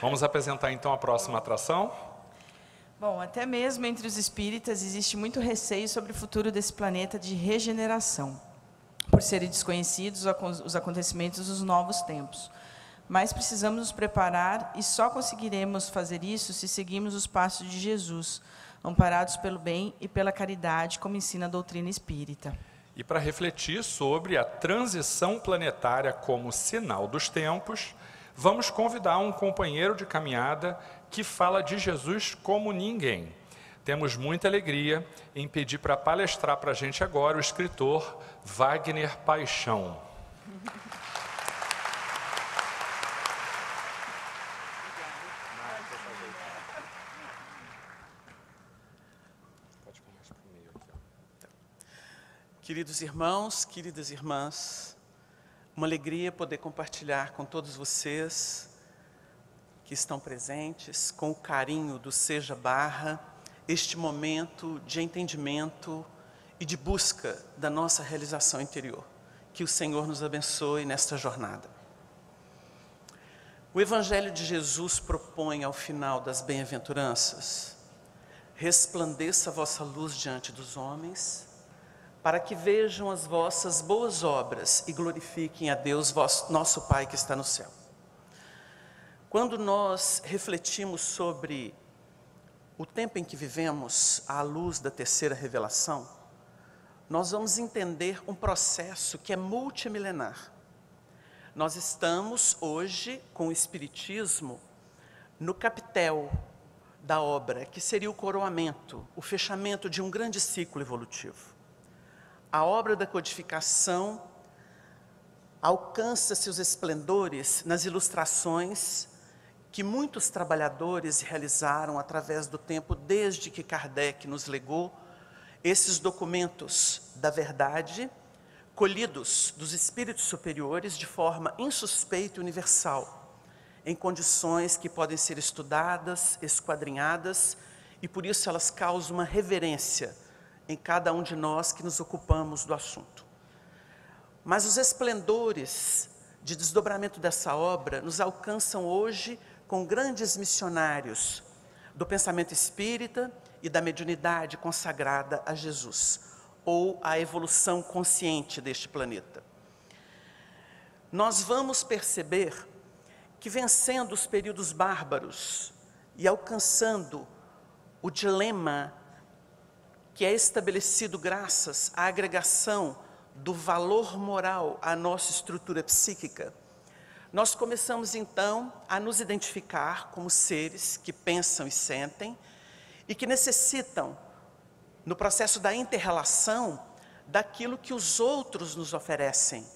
Vamos apresentar então a próxima atração. Bom, até mesmo entre os espíritas existe muito receio sobre o futuro desse planeta de regeneração, por serem desconhecidos os acontecimentos dos novos tempos. Mas precisamos nos preparar e só conseguiremos fazer isso se seguirmos os passos de Jesus, amparados pelo bem e pela caridade, como ensina a doutrina espírita. E para refletir sobre a transição planetária como sinal dos tempos, vamos convidar um companheiro de caminhada que fala de Jesus como ninguém. Temos muita alegria em pedir para palestrar para a gente agora o escritor Wagner Paixão. Queridos irmãos, queridas irmãs, uma alegria poder compartilhar com todos vocês que estão presentes, com o carinho do Seja Barra, este momento de entendimento e de busca da nossa realização interior. Que o Senhor nos abençoe nesta jornada. O Evangelho de Jesus propõe ao final das bem-aventuranças: resplandeça a vossa luz diante dos homens, para que vejam as vossas boas obras e glorifiquem a Deus, nosso Pai que está no céu. Quando nós refletimos sobre o tempo em que vivemos, à luz da terceira revelação, nós vamos entender um processo que é multimilenar. Nós estamos hoje com o Espiritismo no capitel da obra, que seria o coroamento, o fechamento de um grande ciclo evolutivo. A obra da codificação alcança seus esplendores nas ilustrações que muitos trabalhadores realizaram através do tempo, desde que Kardec nos legou esses documentos da verdade, colhidos dos espíritos superiores de forma insuspeita e universal, em condições que podem ser estudadas, esquadrinhadas, e por isso elas causam uma reverência em cada um de nós que nos ocupamos do assunto. Mas os esplendores de desdobramento dessa obra nos alcançam hoje com grandes missionários do pensamento espírita e da mediunidade consagrada a Jesus, ou à evolução consciente deste planeta. Nós vamos perceber que, vencendo os períodos bárbaros e alcançando o dilema que é estabelecido graças à agregação do valor moral à nossa estrutura psíquica, nós começamos então a nos identificar como seres que pensam e sentem e que necessitam, no processo da inter-relação, daquilo que os outros nos oferecem,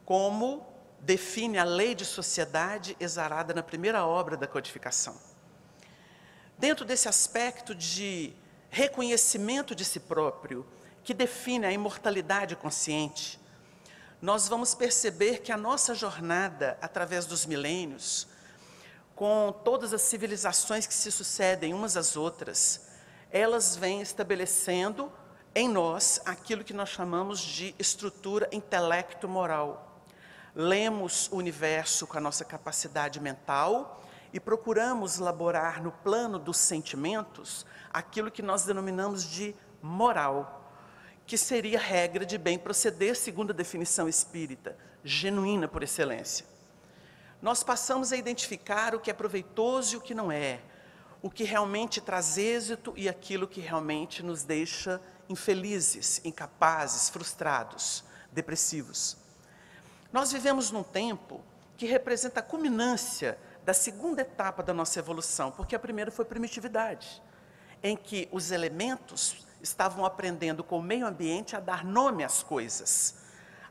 como define a lei de sociedade exarada na primeira obra da codificação. Dentro desse aspecto de reconhecimento de si próprio, que define a imortalidade consciente, nós vamos perceber que a nossa jornada, através dos milênios, com todas as civilizações que se sucedem umas às outras, elas vêm estabelecendo em nós aquilo que nós chamamos de estrutura intelecto-moral. Lemos o universo com a nossa capacidade mental e procuramos elaborar no plano dos sentimentos aquilo que nós denominamos de moral, que seria regra de bem proceder segundo a definição espírita, genuína por excelência. Nós passamos a identificar o que é proveitoso e o que não é, o que realmente traz êxito e aquilo que realmente nos deixa infelizes, incapazes, frustrados, depressivos. Nós vivemos num tempo que representa a culminância da segunda etapa da nossa evolução, porque a primeira foi primitividade, em que os elementos estavam aprendendo com o meio ambiente a dar nome às coisas,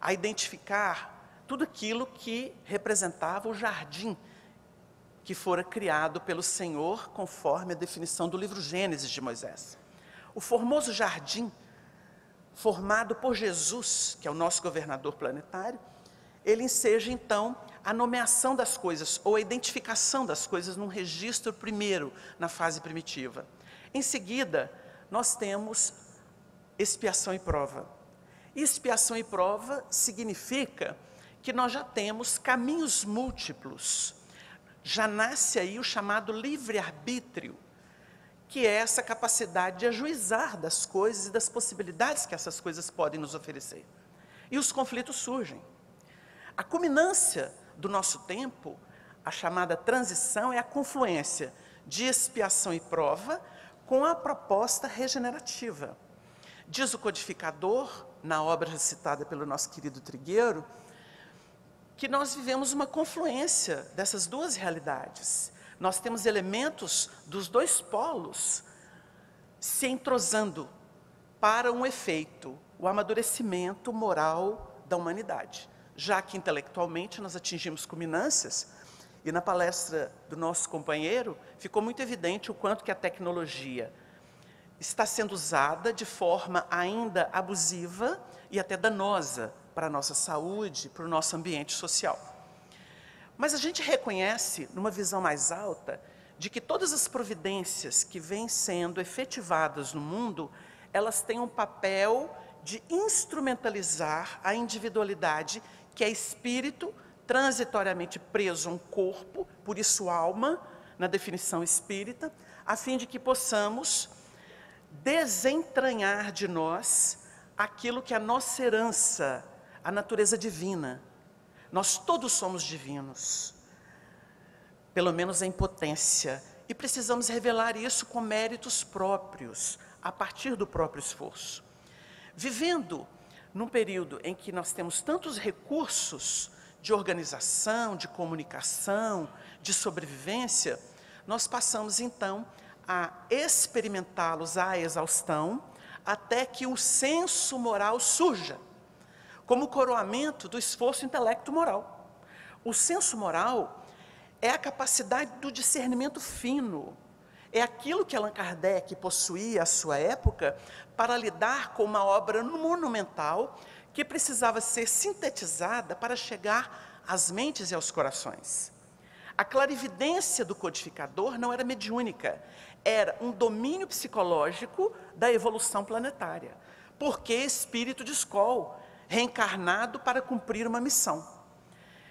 a identificar tudo aquilo que representava o jardim que fora criado pelo Senhor, conforme a definição do livro Gênesis de Moisés. O formoso jardim, formado por Jesus, que é o nosso governador planetário, ele enseja então a nomeação das coisas, ou a identificação das coisas num registro primeiro, na fase primitiva. Em seguida, nós temos expiação e prova. Expiação e prova significa que nós já temos caminhos múltiplos, já nasce aí o chamado livre-arbítrio, que é essa capacidade de ajuizar das coisas e das possibilidades que essas coisas podem nos oferecer. E os conflitos surgem. A culminância do nosso tempo, a chamada transição, é a confluência de expiação e prova com a proposta regenerativa. Diz o codificador, na obra já citada pelo nosso querido Trigueiro, que nós vivemos uma confluência dessas duas realidades. Nós temos elementos dos dois polos se entrosando para um efeito, o amadurecimento moral da humanidade. Já que intelectualmente nós atingimos culminâncias, e na palestra do nosso companheiro ficou muito evidente o quanto que a tecnologia está sendo usada de forma ainda abusiva e até danosa para a nossa saúde, para o nosso ambiente social. Mas a gente reconhece, numa visão mais alta, de que todas as providências que vêm sendo efetivadas no mundo, elas têm um papel de instrumentalizar a individualidade, que é espírito, transitoriamente preso a um corpo, por isso alma, na definição espírita, a fim de que possamos desentranhar de nós aquilo que é a nossa herança, a natureza divina. Nós todos somos divinos, pelo menos em potência, e precisamos revelar isso com méritos próprios, a partir do próprio esforço. Vivendo num período em que nós temos tantos recursos de organização, de comunicação, de sobrevivência, nós passamos então a experimentá-los à exaustão, até que o senso moral surja, como coroamento do esforço intelecto-moral. O senso moral é a capacidade do discernimento fino, é aquilo que Allan Kardec possuía à sua época para lidar com uma obra monumental que precisava ser sintetizada para chegar às mentes e aos corações. A clarividência do codificador não era mediúnica, era um domínio psicológico da evolução planetária, porque espírito de Skol, reencarnado para cumprir uma missão.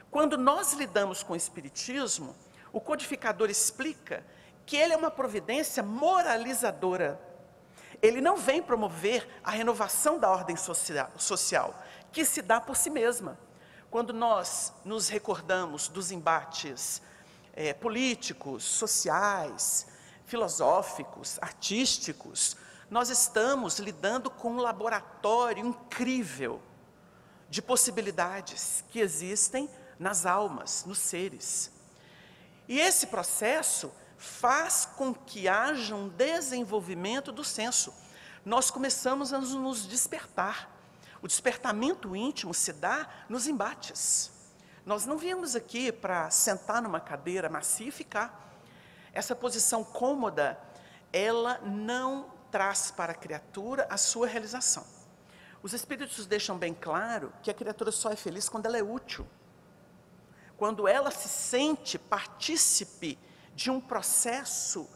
Quando nós lidamos com o espiritismo, o codificador explica que ele é uma providência moralizadora. Ele não vem promover a renovação da ordem social, que se dá por si mesma. Quando nós nos recordamos dos embates políticos, sociais, filosóficos, artísticos, nós estamos lidando com um laboratório incrível de possibilidades que existem nas almas, nos seres. E esse processo faz com que haja um desenvolvimento do senso. Nós começamos a nos despertar. O despertamento íntimo se dá nos embates. Nós não viemos aqui para sentar numa cadeira macia e ficar. Essa posição cômoda, ela não traz para a criatura a sua realização. Os espíritos deixam bem claro que a criatura só é feliz quando ela é útil. Quando ela se sente partícipe de um processo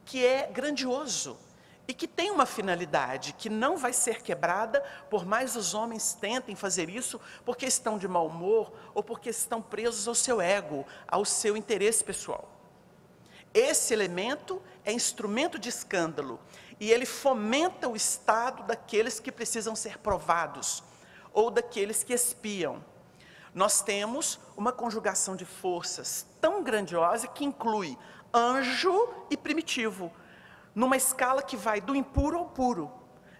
que é grandioso e que tem uma finalidade que não vai ser quebrada, por mais os homens tentem fazer isso, porque estão de mau humor ou porque estão presos ao seu ego, ao seu interesse pessoal. Esse elemento é instrumento de escândalo e ele fomenta o estado daqueles que precisam ser provados ou daqueles que espiam. Nós temos uma conjugação de forças tão grandiosa que inclui anjo e primitivo, numa escala que vai do impuro ao puro.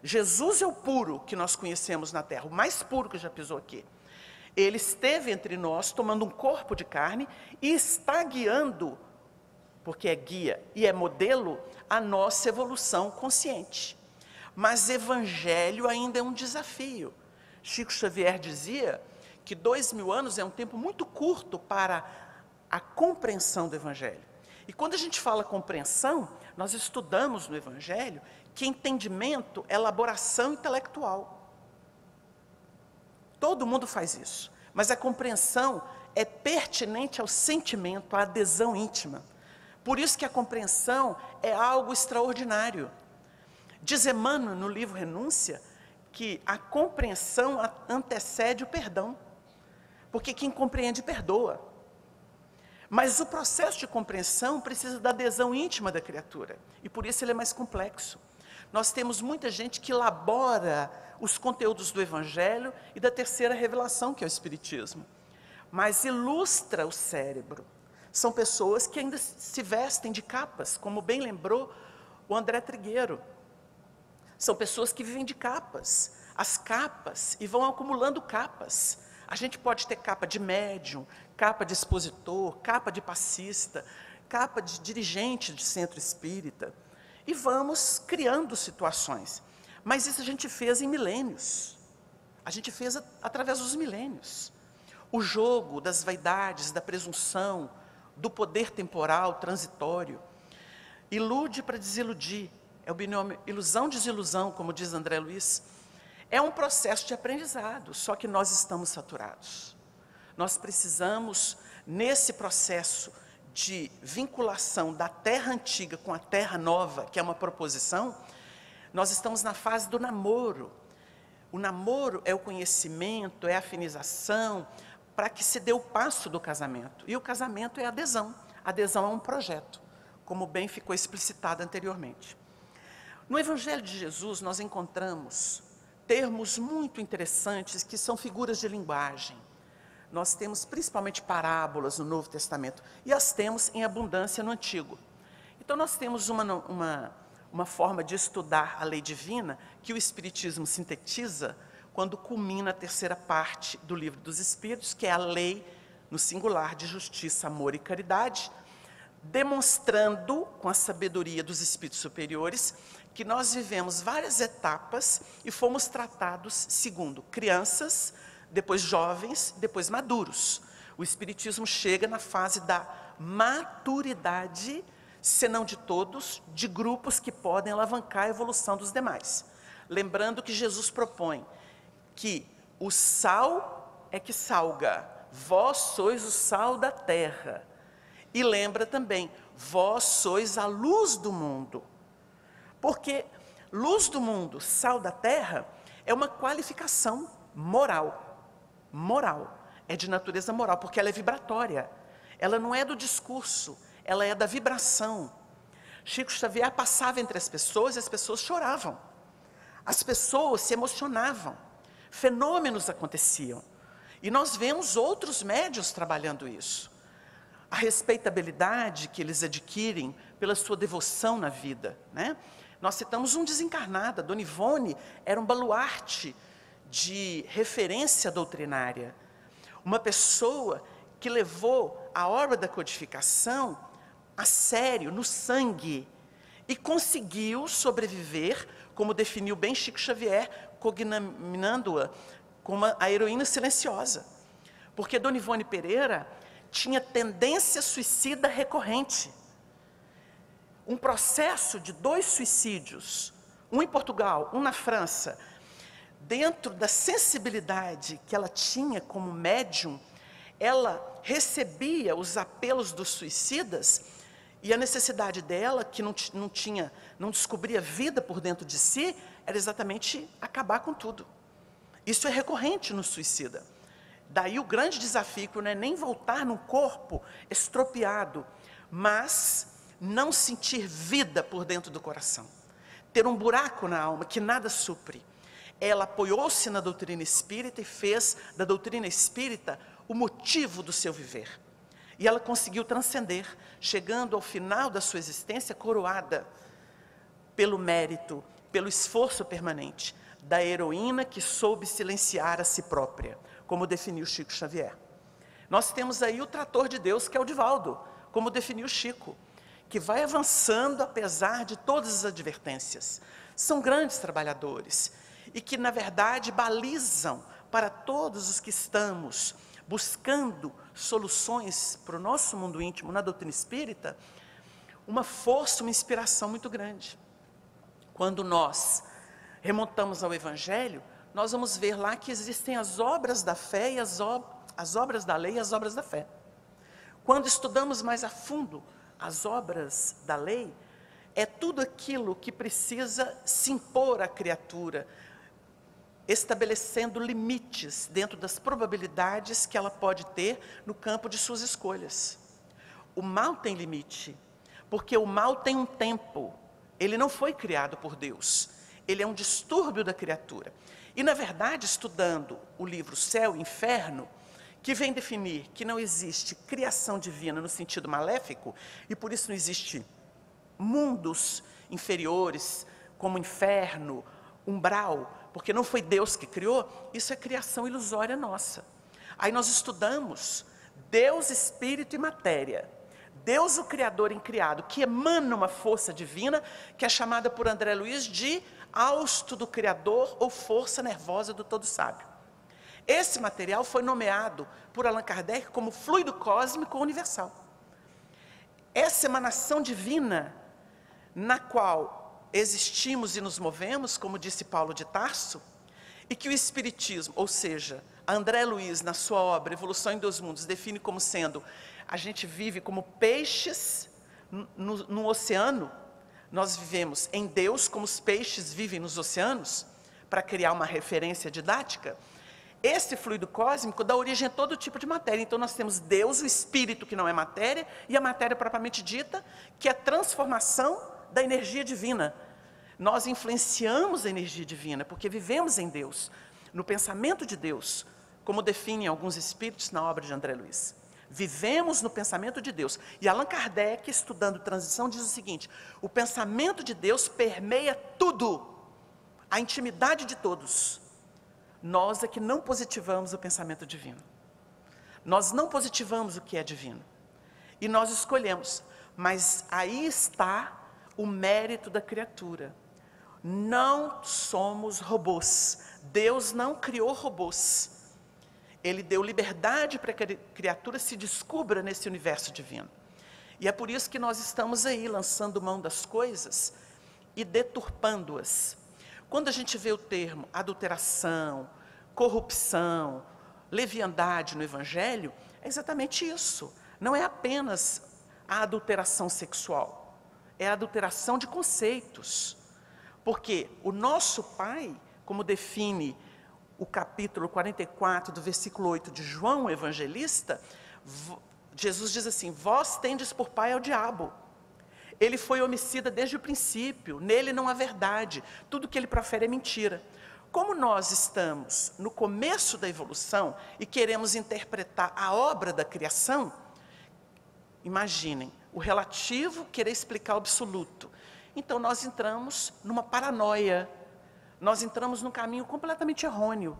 Jesus é o puro que nós conhecemos na terra, o mais puro que já pisou aqui. Ele esteve entre nós, tomando um corpo de carne, e está guiando, porque é guia e é modelo, a nossa evolução consciente. Mas evangelho ainda é um desafio. Chico Xavier dizia que 2000 anos é um tempo muito curto para a compreensão do evangelho. E quando a gente fala compreensão, nós estudamos no evangelho que entendimento é elaboração intelectual. Todo mundo faz isso, mas a compreensão é pertinente ao sentimento, à adesão íntima. Por isso que a compreensão é algo extraordinário. Diz Emmanuel no livro Renúncia que a compreensão antecede o perdão, porque quem compreende perdoa. Mas o processo de compreensão precisa da adesão íntima da criatura, e por isso ele é mais complexo. Nós temos muita gente que elabora os conteúdos do Evangelho e da terceira revelação, que é o Espiritismo, mas ilustra o cérebro. São pessoas que ainda se vestem de capas, como bem lembrou o André Trigueiro. São pessoas que vivem de capas, as capas, e vão acumulando capas. A gente pode ter capa de médium, capa de expositor, capa de passista, capa de dirigente de centro espírita, e vamos criando situações. Mas isso a gente fez em milênios, a gente fez através dos milênios. O jogo das vaidades, da presunção, do poder temporal, transitório, ilude para desiludir, é o binômio ilusão-desilusão, como diz André Luiz. É um processo de aprendizado, só que nós estamos saturados. Nós precisamos, nesse processo de vinculação da terra antiga com a terra nova, que é uma proposição, nós estamos na fase do namoro. O namoro é o conhecimento, é a afinização, para que se dê o passo do casamento. E o casamento é a adesão. A adesão é um projeto, como bem ficou explicitado anteriormente. No Evangelho de Jesus, nós encontramos termos muito interessantes que são figuras de linguagem. Nós temos principalmente parábolas no Novo Testamento e as temos em abundância no Antigo. Então nós temos uma forma de estudar a lei divina que o Espiritismo sintetiza quando culmina a terceira parte do Livro dos Espíritos, que é a lei no singular de justiça, amor e caridade, demonstrando com a sabedoria dos espíritos superiores que nós vivemos várias etapas e fomos tratados segundo crianças, depois jovens, depois maduros. O Espiritismo chega na fase da maturidade, se não de todos, de grupos que podem alavancar a evolução dos demais. Lembrando que Jesus propõe que o sal é que salga, vós sois o sal da terra. E lembra também, vós sois a luz do mundo. Porque luz do mundo, sal da terra, é uma qualificação moral. Moral. É de natureza moral, porque ela é vibratória. Ela não é do discurso, ela é da vibração. Chico Xavier passava entre as pessoas e as pessoas choravam. As pessoas se emocionavam. Fenômenos aconteciam. E nós vemos outros médiuns trabalhando isso. A respeitabilidade que eles adquirem pela sua devoção na vida, né? Nós citamos um desencarnado, a Dona Ivone era um baluarte de referência doutrinária. Uma pessoa que levou a obra da codificação a sério, no sangue, e conseguiu sobreviver, como definiu bem Chico Xavier, cognominando-a como a heroína silenciosa. Porque Dona Ivone Pereira tinha tendência suicida recorrente. Um processo de 2 suicídios, um em Portugal, um na França, dentro da sensibilidade que ela tinha como médium, ela recebia os apelos dos suicidas e a necessidade dela, que não descobria vida por dentro de si, era exatamente acabar com tudo. Isso é recorrente no suicida. Daí o grande desafio não é nem voltar no corpo estropiado, mas não sentir vida por dentro do coração. Ter um buraco na alma que nada supre. Ela apoiou-se na doutrina espírita e fez da doutrina espírita o motivo do seu viver. E ela conseguiu transcender, chegando ao final da sua existência coroada pelo mérito, pelo esforço permanente da heroína que soube silenciar a si própria, como definiu Chico Xavier. Nós temos aí o trator de Deus, que é o Divaldo, como definiu Chico, que vai avançando apesar de todas as advertências. São grandes trabalhadores e que, na verdade, balizam para todos os que estamos buscando soluções para o nosso mundo íntimo na doutrina espírita, uma força, uma inspiração muito grande. Quando nós remontamos ao Evangelho, nós vamos ver lá que existem as obras da fé e as obras da lei e as obras da fé. Quando estudamos mais a fundo as obras da lei, é tudo aquilo que precisa se impor à criatura, estabelecendo limites dentro das probabilidades que ela pode ter no campo de suas escolhas. o mal tem limite, porque o mal tem um tempo. Ele não foi criado por Deus. Ele é um distúrbio da criatura. E, na verdade, estudando o livro Céu e Inferno, que vem definir que não existe criação divina no sentido maléfico, e por isso não existe mundos inferiores, como inferno, umbral, porque não foi Deus que criou, isso é criação ilusória nossa. Aí nós estudamos Deus, Espírito e Matéria. Deus, o Criador incriado, que emana uma força divina, que é chamada por André Luiz de hausto do Criador ou força nervosa do Todo Sábio. Esse material foi nomeado por Allan Kardec como fluido cósmico universal. Essa emanação divina, na qual existimos e nos movemos, como disse Paulo de Tarso, e que o Espiritismo, ou seja, André Luiz, na sua obra Evolução em Dois Mundos, define como sendo: a gente vive como peixes no oceano, nós vivemos em Deus como os peixes vivem nos oceanos, para criar uma referência didática. Esse fluido cósmico dá origem a todo tipo de matéria. Então nós temos Deus, o Espírito, que não é matéria, e a matéria propriamente dita, que é a transformação da energia divina. Nós influenciamos a energia divina, porque vivemos em Deus, no pensamento de Deus, como definem alguns espíritos na obra de André Luiz. Vivemos no pensamento de Deus. E Allan Kardec, estudando transição, diz o seguinte: o pensamento de Deus permeia tudo, a intimidade de todos. Nós é que não positivamos o pensamento divino. Nós não positivamos o que é divino. E nós escolhemos. Mas aí está o mérito da criatura. Não somos robôs. Deus não criou robôs. Ele deu liberdade para que a criatura se descubra nesse universo divino. E é por isso que nós estamos aí, lançando mão das coisas e deturpando-as. Quando a gente vê o termo adulteração, corrupção, leviandade no Evangelho, é exatamente isso. Não é apenas a adulteração sexual, é a adulteração de conceitos. Porque o nosso Pai, como define o capítulo 44, do versículo 8 de João, o evangelista, Jesus diz assim: vós tendes por pai ao diabo. Ele foi homicida desde o princípio, nele não há verdade, tudo que ele profere é mentira. Como nós estamos no começo da evolução e queremos interpretar a obra da criação, imaginem, o relativo querer explicar o absoluto. Então nós entramos numa paranoia, nós entramos num caminho completamente errôneo.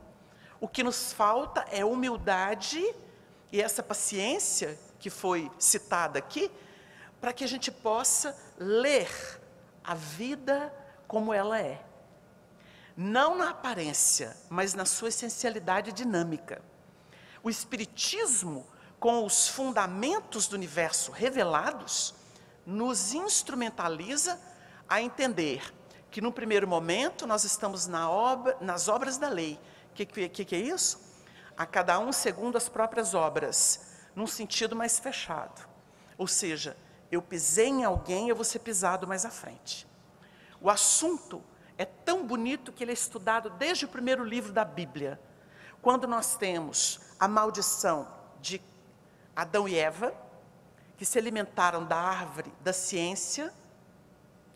O que nos falta é humildade e essa paciência que foi citada aqui, para que a gente possa ler a vida como ela é. Não na aparência, mas na sua essencialidade dinâmica. O Espiritismo, com os fundamentos do universo revelados, nos instrumentaliza a entender que, no primeiro momento, nós estamos nas obras da lei. O que é isso? A cada um segundo as próprias obras, num sentido mais fechado. Ou seja, eu pisei em alguém, eu vou ser pisado mais à frente. O assunto é tão bonito que ele é estudado desde o primeiro livro da Bíblia. Quando nós temos a maldição de Adão e Eva, que se alimentaram da árvore da ciência,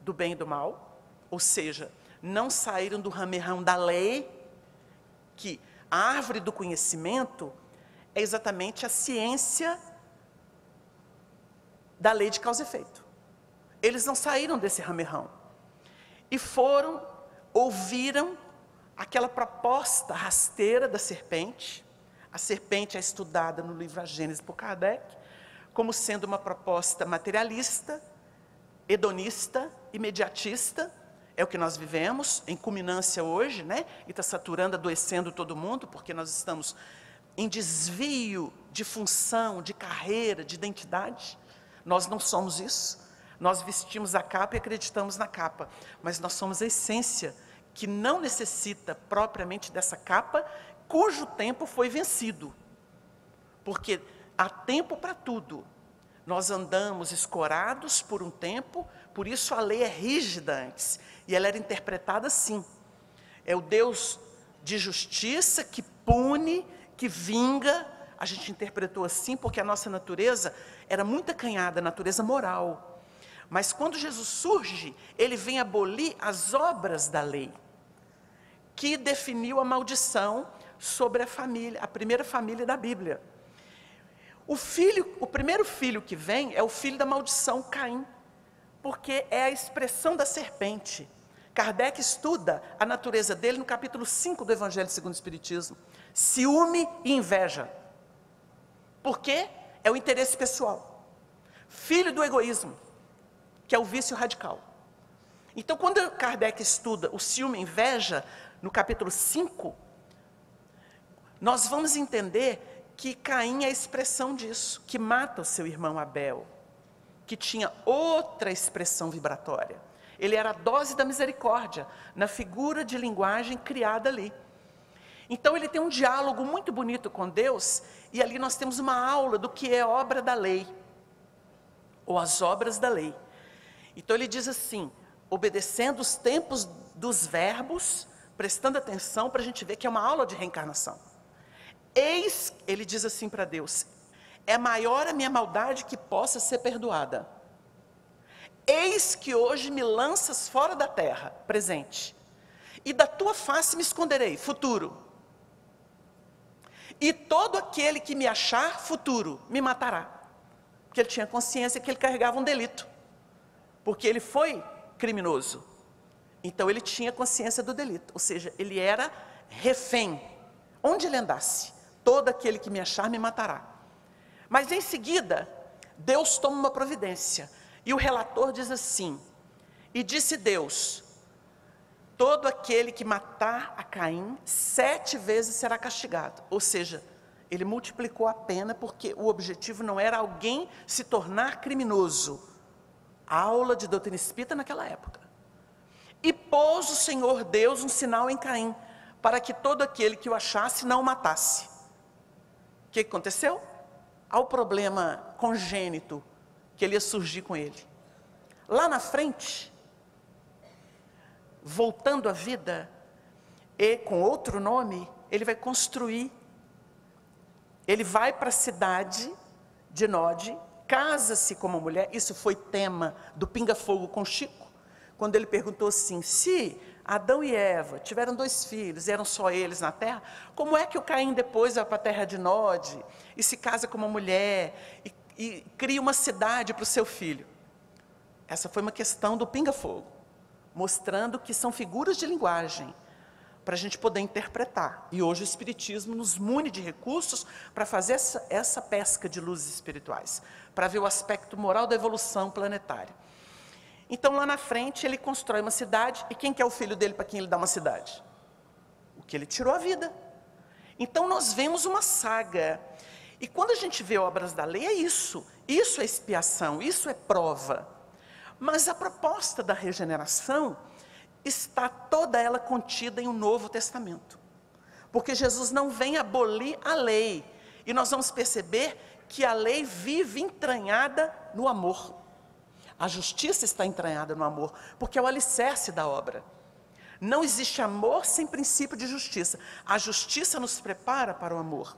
do bem e do mal, ou seja, não saíram do rame-ramo da lei, que a árvore do conhecimento é exatamente a ciência da lei de causa e efeito. Eles não saíram desse rame-ramo. E ouviram aquela proposta rasteira da serpente. A serpente é estudada no livro A Gênese por Kardec, como sendo uma proposta materialista, hedonista, imediatista. É o que nós vivemos, em culminância hoje, né? E está saturando, adoecendo todo mundo, porque nós estamos em desvio de função, de carreira, de identidade. Nós não somos isso. Nós vestimos a capa e acreditamos na capa, mas nós somos a essência, que não necessita propriamente dessa capa, cujo tempo foi vencido. Porque há tempo para tudo. Nós andamos escorados por um tempo, por isso a lei é rígida antes, e ela era interpretada assim. É o Deus de justiça que pune, que vinga a gente interpretou assim porque a nossa natureza era muito acanhada, a natureza moral. Mas quando Jesus surge, ele vem abolir as obras da lei, que definiu a maldição sobre a família, a primeira família da Bíblia. O primeiro filho que vem é o filho da maldição, Caim, porque é a expressão da serpente. Kardec estuda a natureza dele no capítulo 5 do Evangelho segundo o Espiritismo. Ciúme e inveja. Por quê? É o interesse pessoal. Filho do egoísmo, que é o vício radical. Então, quando Kardec estuda o ciúme e inveja, no capítulo 5, nós vamos entender que Caim é a expressão disso, que mata o seu irmão Abel, que tinha outra expressão vibratória. Ele era a dose da misericórdia, na figura de linguagem criada ali. Então ele tem um diálogo muito bonito com Deus, e ali nós temos uma aula do que é obra da lei, ou as obras da lei. Então ele diz assim, obedecendo os tempos dos verbos, prestando atenção para a gente ver que é uma aula de reencarnação. Eis, ele diz assim para Deus, é maior a minha maldade que possa ser perdoada. Eis que hoje me lanças fora da terra, presente, e da tua face me esconderei, futuro. E todo aquele que me achar, futuro, me matará. Porque ele tinha consciência que ele carregava um delito, porque ele foi criminoso. Então ele tinha consciência do delito, ou seja, ele era refém. Onde ele andasse, todo aquele que me achar me matará. Mas em seguida, Deus toma uma providência. E o relator diz assim, e disse Deus, todo aquele que matar a Caim, 7 vezes será castigado. Ou seja, ele multiplicou a pena, porque o objetivo não era alguém se tornar criminoso. A aula de doutrina espírita naquela época. E pôs o Senhor Deus um sinal em Caim, para que todo aquele que o achasse não o matasse. O que aconteceu? Há o problema congênito, que ele ia surgir com ele. Lá na frente, voltando à vida, e com outro nome, ele vai construir. Ele vai para a cidade de Nod, casa-se com uma mulher. Isso foi tema do Pinga Fogo com Chico, quando ele perguntou assim, se Adão e Eva tiveram 2 filhos, e eram só eles na terra, como é que o Caim depois vai para a terra de Nod, e se casa com uma mulher, e cria uma cidade para o seu filho? Essa foi uma questão do Pinga Fogo, mostrando que são figuras de linguagem, para a gente poder interpretar. E hoje o Espiritismo nos mune de recursos para fazer essa pesca de luzes espirituais, para ver o aspecto moral da evolução planetária. Então lá na frente ele constrói uma cidade, e quem que é o filho dele para quem ele dá uma cidade? O que ele tirou a vida. Então nós vemos uma saga, e quando a gente vê obras da lei é isso é expiação, isso é prova. Mas a proposta da regeneração está toda ela contida em um Novo Testamento, porque Jesus não vem abolir a lei, e nós vamos perceber que a lei vive entranhada no amor. A justiça está entranhada no amor, porque é o alicerce da obra. Não existe amor sem princípio de justiça. A justiça nos prepara para o amor.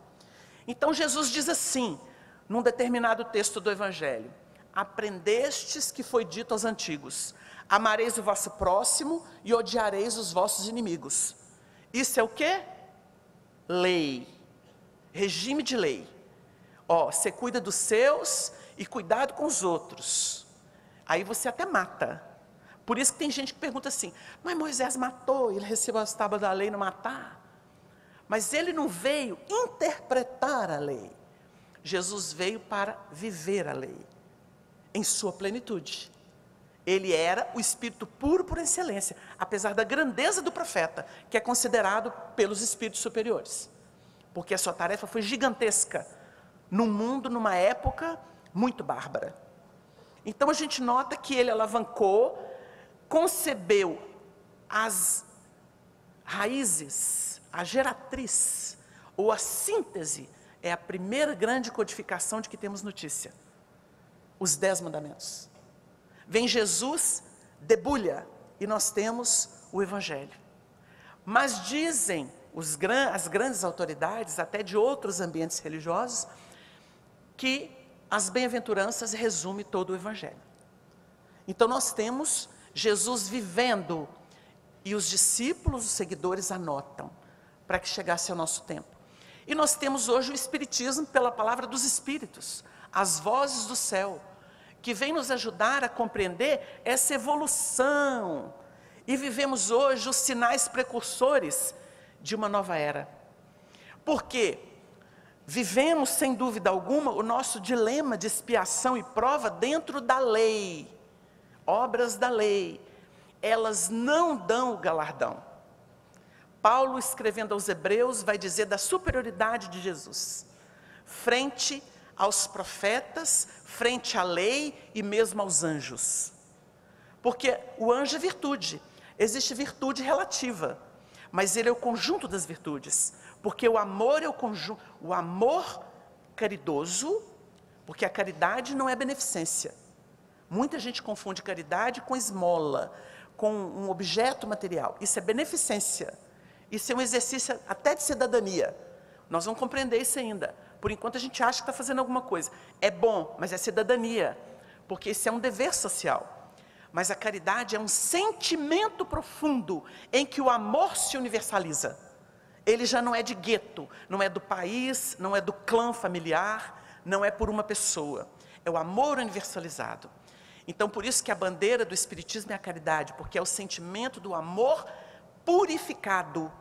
Então Jesus diz assim, num determinado texto do Evangelho, aprendestes que foi dito aos antigos, amareis o vosso próximo e odiareis os vossos inimigos. Isso é o quê? Lei, regime de lei. Você cuida dos seus e cuidado com os outros. Aí você até mata. Por isso que tem gente que pergunta assim, mas Moisés matou, ele recebeu as tábuas da lei não matar. Mas ele não veio interpretar a lei. Jesus veio para viver a lei, em sua plenitude. Ele era o Espírito puro por excelência, apesar da grandeza do profeta, que é considerado pelos espíritos superiores. Porque a sua tarefa foi gigantesca, num mundo, numa época muito bárbara. Então a gente nota que ele alavancou, concebeu as raízes, a geratriz, ou a síntese, é a primeira grande codificação de que temos notícia. Os 10 mandamentos. Vem Jesus, debulha, e nós temos o Evangelho. Mas dizem as grandes autoridades, até de outros ambientes religiosos, que as bem-aventuranças resume todo o Evangelho. Então nós temos Jesus vivendo, e os discípulos, os seguidores anotam, para que chegasse ao nosso tempo. E nós temos hoje o Espiritismo pela palavra dos Espíritos, as vozes do céu, que vem nos ajudar a compreender essa evolução. E vivemos hoje os sinais precursores de uma nova era. Porque vivemos, sem dúvida alguma, o nosso dilema de expiação e prova dentro da lei. Obras da lei, elas não dão o galardão. Paulo, escrevendo aos Hebreus, vai dizer da superioridade de Jesus, frente aos profetas, frente à lei e mesmo aos anjos. Porque o anjo é virtude, existe virtude relativa, mas ele é o conjunto das virtudes, porque o amor é o conjunto, o amor caridoso, porque a caridade não é beneficência. Muita gente confunde caridade com esmola, com um objeto material. Isso é beneficência. Isso é um exercício até de cidadania. Nós vamos compreender isso ainda. Por enquanto a gente acha que está fazendo alguma coisa. É bom, mas é cidadania, porque isso é um dever social. Mas a caridade é um sentimento profundo em que o amor se universaliza. Ele já não é de gueto, não é do país, não é do clã familiar, não é por uma pessoa. É o amor universalizado. Então, por isso que a bandeira do Espiritismo é a caridade, porque é o sentimento do amor purificado.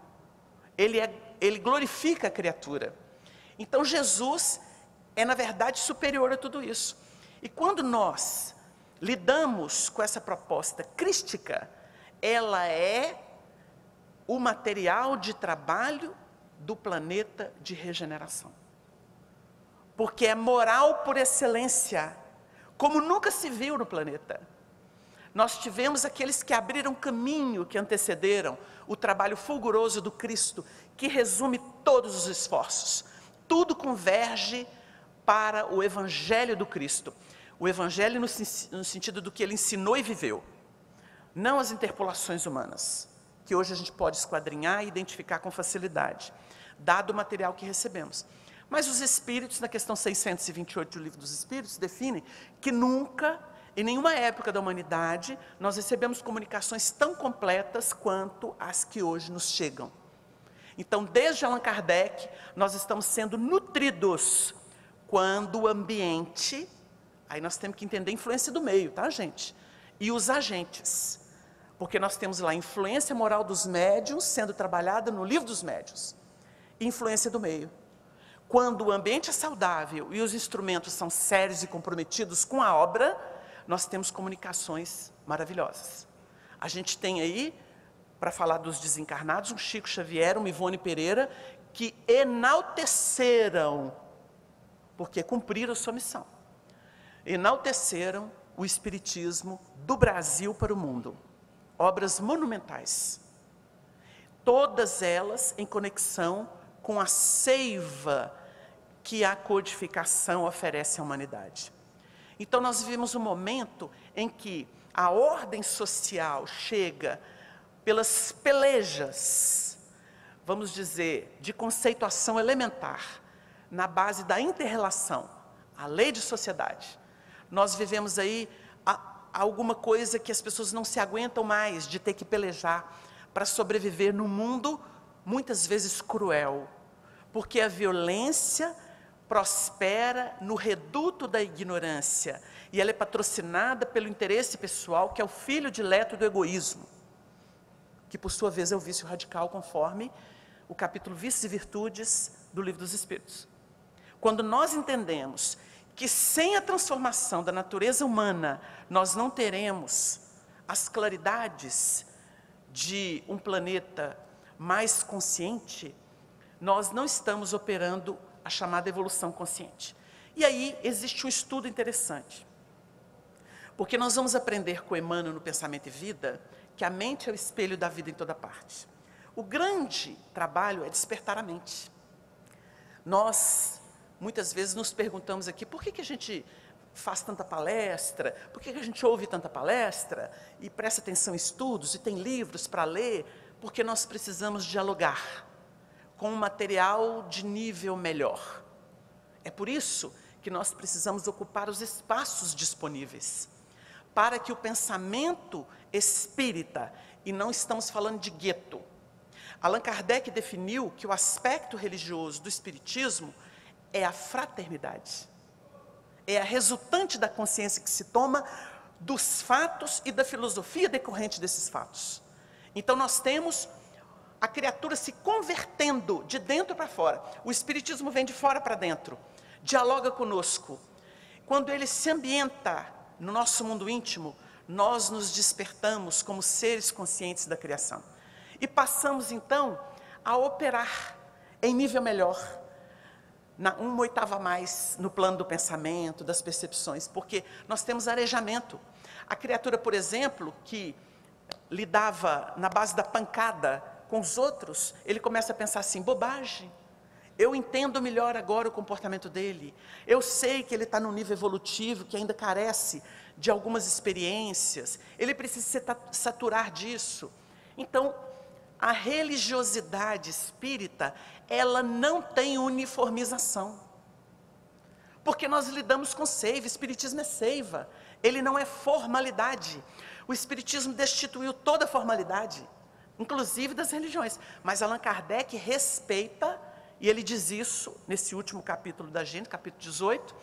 Ele glorifica a criatura. Então, Jesus é, na verdade, superior a tudo isso. E quando nós lidamos com essa proposta crística, ela é o material de trabalho do planeta de regeneração. Porque é moral por excelência, como nunca se viu no planeta. Nós tivemos aqueles que abriram caminho, que antecederam o trabalho fulguroso do Cristo, que resume todos os esforços. Tudo converge para o Evangelho do Cristo. O Evangelho no sentido do que ele ensinou e viveu. Não as interpolações humanas, que hoje a gente pode esquadrinhar e identificar com facilidade, dado o material que recebemos. Mas os Espíritos, na questão 628 do Livro dos Espíritos, definem que nunca, em nenhuma época da humanidade, nós recebemos comunicações tão completas quanto as que hoje nos chegam. Então, desde Allan Kardec, nós estamos sendo nutridos quando o ambiente, aí nós temos que entender a influência do meio, tá, gente? E os agentes, porque nós temos lá a influência moral dos médiuns sendo trabalhada no Livro dos Médiuns, influência do meio. Quando o ambiente é saudável e os instrumentos são sérios e comprometidos com a obra, nós temos comunicações maravilhosas. A gente tem aí, para falar dos desencarnados, um Chico Xavier, um Ivone Pereira, que enalteceram, porque cumpriram a sua missão, enalteceram o Espiritismo do Brasil para o mundo. Obras monumentais, todas elas em conexão com a seiva que a codificação oferece à humanidade. Então nós vivemos um momento em que a ordem social chega pelas pelejas, vamos dizer, de conceituação elementar, na base da inter-relação, a lei de sociedade. Nós vivemos aí alguma coisa que as pessoas não se aguentam mais de ter que pelejar para sobreviver num mundo muitas vezes cruel, porque a violência prospera no reduto da ignorância, e ela é patrocinada pelo interesse pessoal, que é o filho dileto do egoísmo, que por sua vez é o vício radical, conforme o capítulo Vícios e Virtudes do Livro dos Espíritos. Quando nós entendemos que sem a transformação da natureza humana, nós não teremos as claridades de um planeta mais consciente, nós não estamos operando a chamada evolução consciente. E aí existe um estudo interessante, porque nós vamos aprender com Emmanuel no Pensamento e Vida, que a mente é o espelho da vida em toda parte. O grande trabalho é despertar a mente. Nós, muitas vezes, nos perguntamos aqui, por que a gente faz tanta palestra, por que a gente ouve tanta palestra, e presta atenção em estudos, e tem livros para ler? Porque nós precisamos dialogar. com um material de nível melhor. É por isso que nós precisamos ocupar os espaços disponíveis, para que o pensamento espírita, e não estamos falando de gueto. Allan Kardec definiu que o aspecto religioso do espiritismo é a fraternidade. É a resultante da consciência que se toma dos fatos e da filosofia decorrente desses fatos. Então nós temos a criatura se convertendo de dentro para fora. O espiritismo vem de fora para dentro, dialoga conosco. Quando ele se ambienta no nosso mundo íntimo, nós nos despertamos como seres conscientes da criação. E passamos então a operar em nível melhor, uma oitava a mais no plano do pensamento, das percepções, porque nós temos arejamento. A criatura, por exemplo, que lidava na base da pancada com os outros, ele começa a pensar assim, bobagem, eu entendo melhor agora o comportamento dele, eu sei que ele está num nível evolutivo, que ainda carece de algumas experiências, ele precisa se saturar disso. Então, a religiosidade espírita, ela não tem uniformização, porque nós lidamos com seiva, o espiritismo é seiva, ele não é formalidade. O espiritismo destituiu toda a formalidade, inclusive das religiões, mas Allan Kardec respeita, e ele diz isso nesse último capítulo da Gênesis, capítulo 18,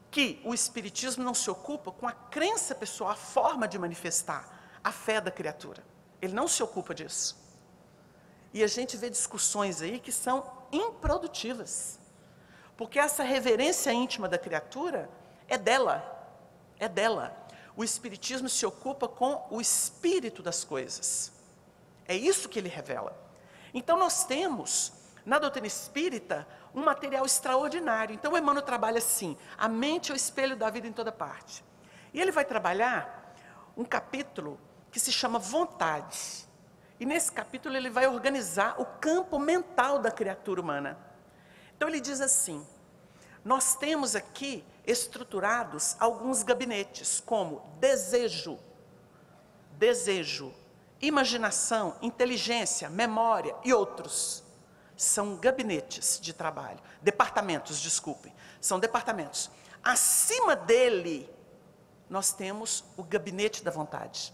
que o espiritismo não se ocupa com a crença pessoal, a forma de manifestar a fé da criatura, ele não se ocupa disso. E a gente vê discussões aí que são improdutivas, porque essa reverência íntima da criatura é dela, é dela. O espiritismo se ocupa com o espírito das coisas, é isso que ele revela. Então nós temos, na doutrina espírita, um material extraordinário. Então o Emmanuel trabalha assim, a mente é o espelho da vida em toda parte. E ele vai trabalhar um capítulo que se chama vontade. E nesse capítulo ele vai organizar o campo mental da criatura humana. Então ele diz assim, nós temos aqui estruturados alguns gabinetes, como desejo, imaginação, inteligência, memória e outros. São gabinetes de trabalho, departamentos, desculpem, são departamentos. Acima dele, nós temos o gabinete da vontade.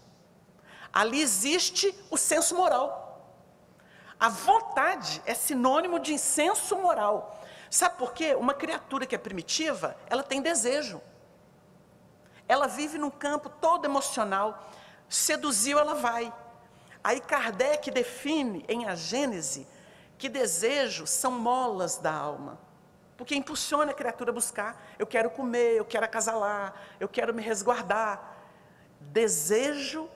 Ali existe o senso moral. A vontade é sinônimo de senso moral. Sabe por quê? Uma criatura que é primitiva, ela tem desejo. Ela vive num campo todo emocional. Seduziu, ela vai. Aí Kardec define em A Gênese que desejos são molas da alma. Porque impulsiona a criatura a buscar. Eu quero comer, eu quero acasalar, eu quero me resguardar. Desejo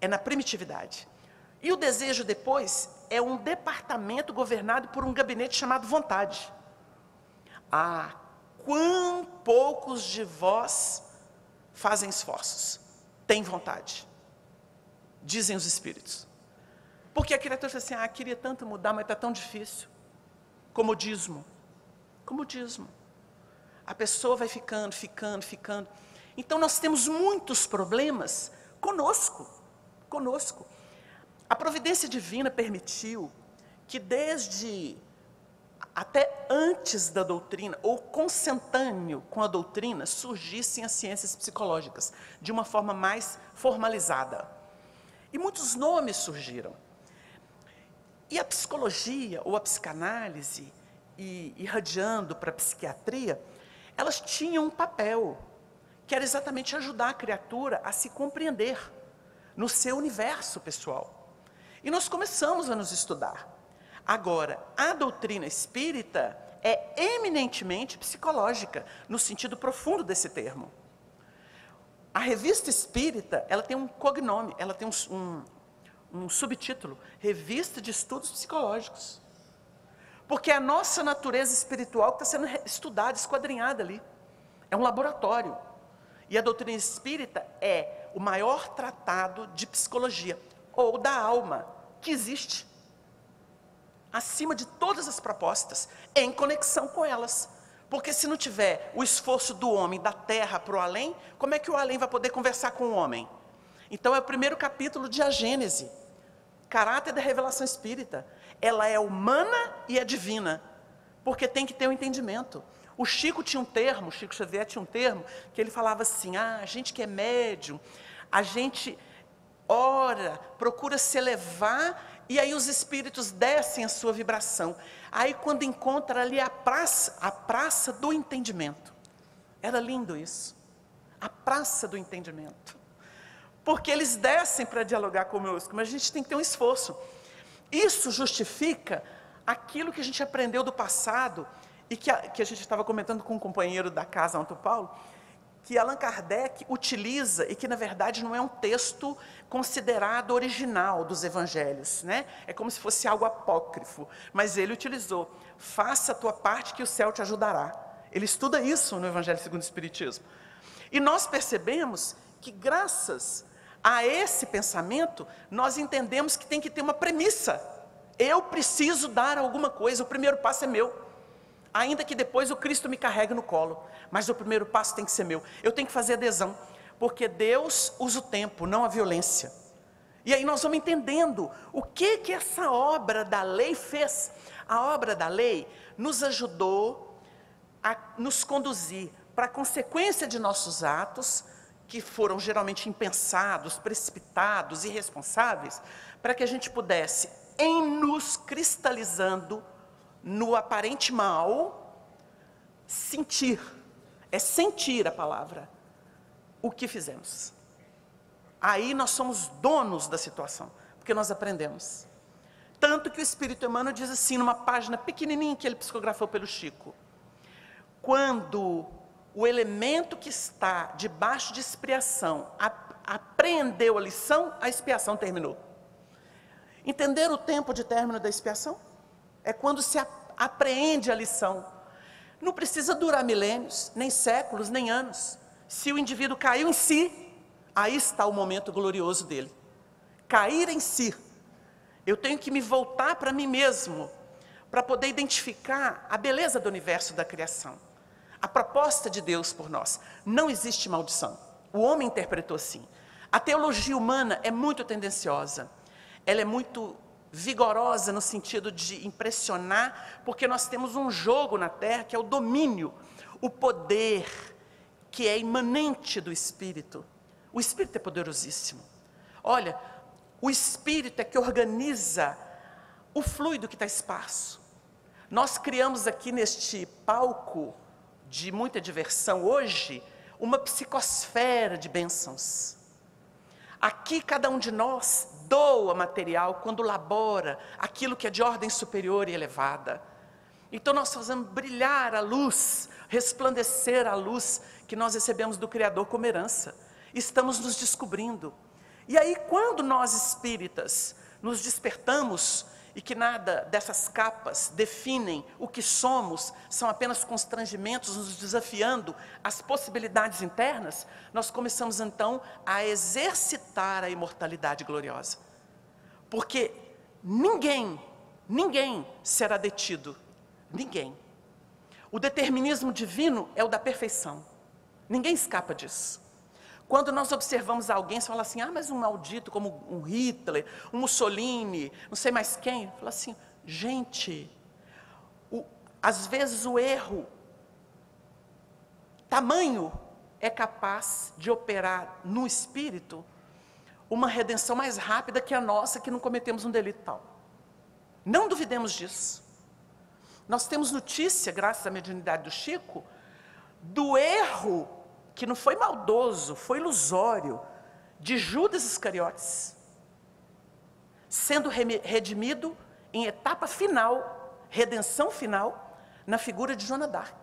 é na primitividade. E o desejo depois é um departamento governado por um gabinete chamado vontade. Ah, quão poucos de vós fazem esforços, têm vontade, dizem os espíritos. Porque a criatura fala assim, queria tanto mudar, mas está tão difícil. Comodismo. A pessoa vai ficando. Então nós temos muitos problemas conosco. A providência divina permitiu que desde até antes da doutrina, ou consentâneo com a doutrina, surgissem as ciências psicológicas, de uma forma mais formalizada. E muitos nomes surgiram. E a psicologia, ou a psicanálise, irradiando para a psiquiatria, elas tinham um papel, que era exatamente ajudar a criatura a se compreender no seu universo pessoal. E nós começamos a nos estudar. Agora, a doutrina espírita é eminentemente psicológica, no sentido profundo desse termo. A revista espírita, ela tem um cognome, ela tem um subtítulo, Revista de Estudos Psicológicos. Porque é a nossa natureza espiritual que está sendo estudada, esquadrinhada ali. É um laboratório. E a doutrina espírita é o maior tratado de psicologia, ou da alma, que existe. Acima de todas as propostas, em conexão com elas. Porque se não tiver o esforço do homem, da terra para o além, como é que o além vai poder conversar com o homem? Então é o primeiro capítulo de A Gênese, caráter da revelação espírita. ela é humana e é divina, porque tem que ter um entendimento. O Chico tinha um termo, o Chico Xavier tinha um termo, que ele falava assim, a gente que é médium, a gente ora, procura se elevar, e aí os espíritos descem a sua vibração. Aí quando encontra ali a praça do entendimento. Era lindo isso. A praça do entendimento. Porque eles descem para dialogar conosco, mas a gente tem que ter um esforço. Isso justifica aquilo que a gente aprendeu do passado, e que a gente estava comentando com um companheiro da casa, Alto Paulo, que Allan Kardec utiliza, e que na verdade não é um texto considerado original dos evangelhos, né? É como se fosse algo apócrifo, mas ele utilizou, faça a tua parte que o céu te ajudará. Ele estuda isso no Evangelho segundo o Espiritismo. E nós percebemos que graças a esse pensamento, nós entendemos que tem que ter uma premissa. Eu preciso dar alguma coisa, o primeiro passo é meu. Ainda que depois o Cristo me carregue no colo, mas o primeiro passo tem que ser meu. Eu tenho que fazer adesão, porque Deus usa o tempo, não a violência. E aí nós vamos entendendo o que essa obra da lei fez. A obra da lei nos ajudou a nos conduzir para a consequência de nossos atos, que foram geralmente impensados, precipitados, irresponsáveis, para que a gente pudesse, em nos cristalizando no aparente mal, sentir, é sentir a palavra, o que fizemos. Aí nós somos donos da situação, porque nós aprendemos. Tanto que o Espírito Emmanuel diz assim, numa página pequenininha que ele psicografou pelo Chico, quando o elemento que está debaixo de expiação apreendeu a lição, a expiação terminou. Entender o tempo de término da expiação? É quando se apreende a lição. Não precisa durar milênios, nem séculos, nem anos. Se o indivíduo caiu em si, aí está o momento glorioso dele. Cair em si. Eu tenho que me voltar para mim mesmo, para poder identificar a beleza do universo da criação. A proposta de Deus por nós. Não existe maldição. O homem interpretou assim. A teologia humana é muito tendenciosa. Ela é muito vigorosa no sentido de impressionar, porque nós temos um jogo na Terra que é o domínio, o poder que é imanente do Espírito. O Espírito é poderosíssimo. Olha, o Espírito é que organiza o fluido que está esparso. Nós criamos aqui neste palco de muita diversão hoje, uma psicosfera de bênçãos. Aqui cada um de nós doa material quando labora aquilo que é de ordem superior e elevada. Então nós fazemos brilhar a luz, resplandecer a luz que nós recebemos do Criador como herança. Estamos nos descobrindo. E aí quando nós espíritas nos despertamos e que nada dessas capas definem o que somos, são apenas constrangimentos nos desafiando as possibilidades internas, nós começamos então a exercitar a imortalidade gloriosa. Porque ninguém será detido, ninguém. O determinismo divino é o da perfeição, ninguém escapa disso. Quando nós observamos alguém, você fala assim, mas um maldito como um Hitler, um Mussolini, não sei mais quem. Fala assim, gente, às vezes o erro, tamanho, é capaz de operar no espírito uma redenção mais rápida que a nossa, que não cometemos um delito tal. Não duvidemos disso. Nós temos notícia, graças à mediunidade do Chico, do erro que não foi maldoso, foi ilusório, de Judas Iscariotes, sendo redimido em etapa final, redenção final, na figura de Joana d'Arc.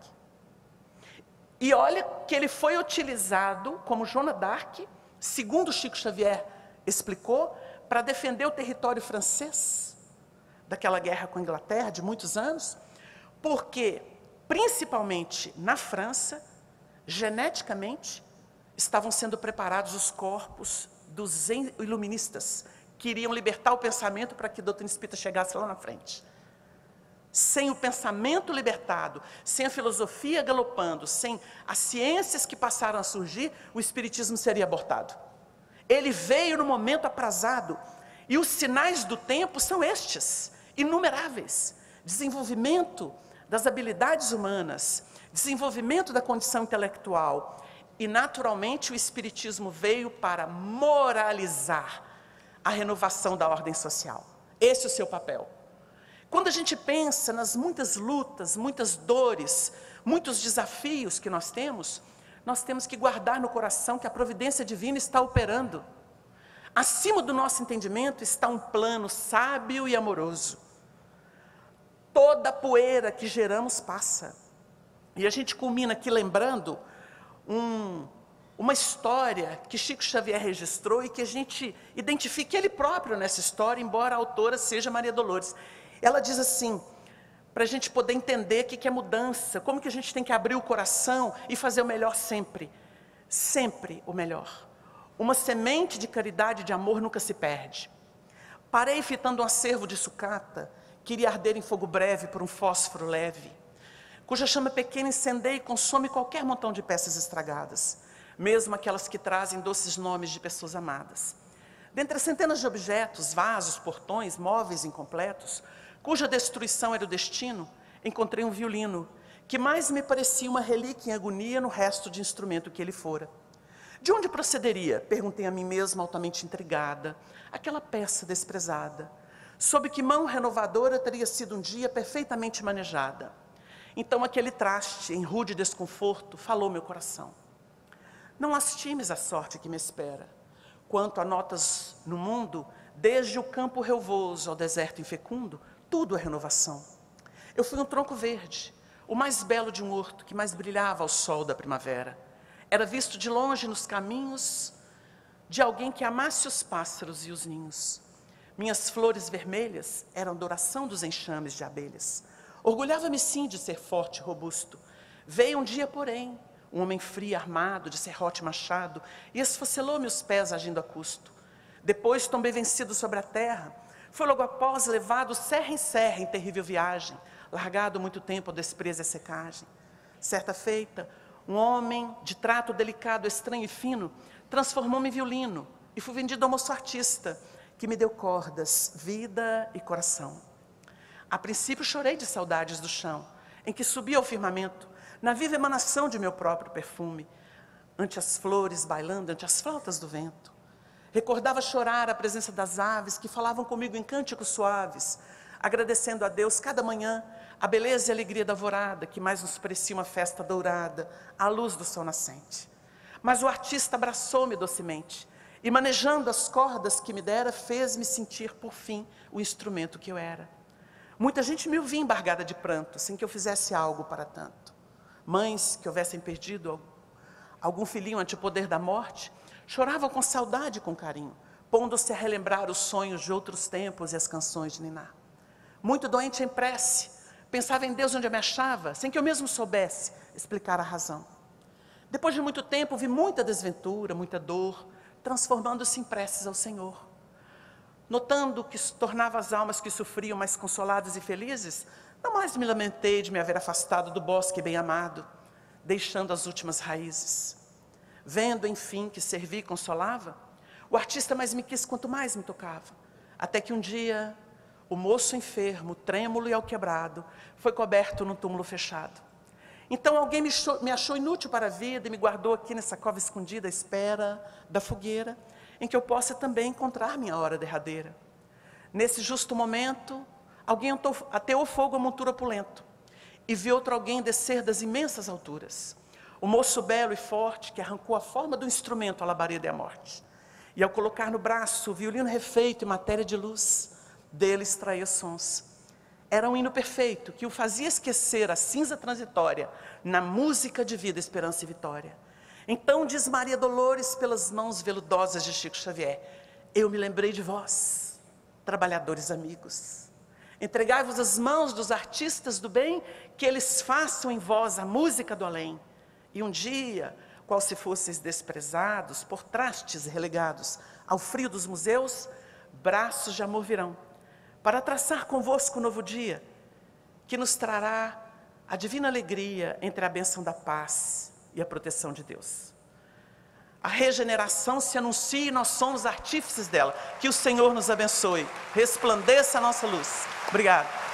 E olha que ele foi utilizado como Joana d'Arc, segundo Chico Xavier explicou, para defender o território francês, daquela guerra com a Inglaterra de muitos anos, porque, principalmente na França, geneticamente, estavam sendo preparados os corpos dos iluministas, que iriam libertar o pensamento para que a doutrina espírita chegasse lá na frente. Sem o pensamento libertado, sem a filosofia galopando, sem as ciências que passaram a surgir, o espiritismo seria abortado. Ele veio no momento aprazado, e os sinais do tempo são estes. inumeráveis. Desenvolvimento das habilidades humanas, desenvolvimento da condição intelectual. E, naturalmente, o Espiritismo veio para moralizar a renovação da ordem social. Esse é o seu papel. Quando a gente pensa nas muitas lutas, muitas dores, muitos desafios que nós temos que guardar no coração que a providência divina está operando. Acima do nosso entendimento está um plano sábio e amoroso. Toda a poeira que geramos passa. E a gente culmina aqui lembrando uma história que Chico Xavier registrou e que a gente identifica ele próprio nessa história, embora a autora seja Maria Dolores. Ela diz assim, para a gente poder entender o que é mudança, como que a gente tem que abrir o coração e fazer o melhor sempre. Sempre o melhor. Uma semente de caridade e de amor nunca se perde. Parei fitando um acervo de sucata, que iria arder em fogo breve por um fósforo leve, cuja chama pequena incendeia e consome qualquer montão de peças estragadas, mesmo aquelas que trazem doces nomes de pessoas amadas. Dentre as centenas de objetos, vasos, portões, móveis incompletos, cuja destruição era o destino, encontrei um violino, que mais me parecia uma relíquia em agonia no resto de instrumento que ele fora. De onde procederia? Perguntei a mim mesma, altamente intrigada, aquela peça desprezada. Sob que mão renovadora teria sido um dia perfeitamente manejada. Então aquele traste, em rude desconforto, falou meu coração. Não lastimes a sorte que me espera. Quanto a notas no mundo, desde o campo relvoso ao deserto infecundo, tudo é renovação. Eu fui um tronco verde, o mais belo de um horto que mais brilhava ao sol da primavera. Era visto de longe nos caminhos de alguém que amasse os pássaros e os ninhos. Minhas flores vermelhas eram adoração dos enxames de abelhas. Orgulhava-me sim de ser forte e robusto. Veio um dia, porém, um homem frio armado de serrote e machado e esfacelou-me os pés agindo a custo. Depois tombei vencido sobre a terra. Foi logo após levado serra em serra em terrível viagem, largado muito tempo ao desprezo e à secagem. Certa feita, um homem de trato delicado, estranho e fino, transformou-me em violino e fui vendido ao moço artista, que me deu cordas, vida e coração. A princípio chorei de saudades do chão, em que subi ao firmamento, na viva emanação de meu próprio perfume, ante as flores bailando, ante as flautas do vento. Recordava chorar a presença das aves que falavam comigo em cânticos suaves, agradecendo a Deus cada manhã a beleza e a alegria da alvorada, que mais nos parecia uma festa dourada, à luz do sol nascente. Mas o artista abraçou-me docemente, e manejando as cordas que me dera, fez-me sentir, por fim, o instrumento que eu era. Muita gente me ouvia embargada de pranto, sem que eu fizesse algo para tanto. Mães que houvessem perdido algum filhinho ante o poder da morte, choravam com saudade e com carinho, pondo-se a relembrar os sonhos de outros tempos e as canções de niná. Muito doente em prece, pensava em Deus onde eu me achava, sem que eu mesmo soubesse explicar a razão. Depois de muito tempo, vi muita desventura, muita dor, transformando-se em preces ao Senhor. Notando que isso tornava as almas que sofriam mais consoladas e felizes, não mais me lamentei de me haver afastado do bosque bem-amado, deixando as últimas raízes. Vendo, enfim, que servia e consolava, o artista mais me quis quanto mais me tocava, até que um dia, o moço enfermo, trêmulo e alquebrado, foi coberto num túmulo fechado. Então alguém me achou inútil para a vida e me guardou aqui nessa cova escondida à espera da fogueira, em que eu possa também encontrar minha hora derradeira. Nesse justo momento, alguém ateou fogo à montura opulento e vi outro alguém descer das imensas alturas. O moço belo e forte que arrancou a forma do instrumento à labareda e à morte. E ao colocar no braço o violino refeito em matéria de luz, dele extraía sons. Era um hino perfeito, que o fazia esquecer a cinza transitória, na música de vida, esperança e vitória. Então diz Maria Dolores, pelas mãos veludosas de Chico Xavier, eu me lembrei de vós, trabalhadores amigos. Entregai-vos as mãos dos artistas do bem, que eles façam em vós a música do além. E um dia, qual se fosseis desprezados, por trastes relegados ao frio dos museus, braços de amor virão, para traçar convosco um novo dia, que nos trará a divina alegria entre a bênção da paz e a proteção de Deus. A regeneração se anuncia e nós somos artífices dela. Que o Senhor nos abençoe, resplandeça a nossa luz. Obrigada.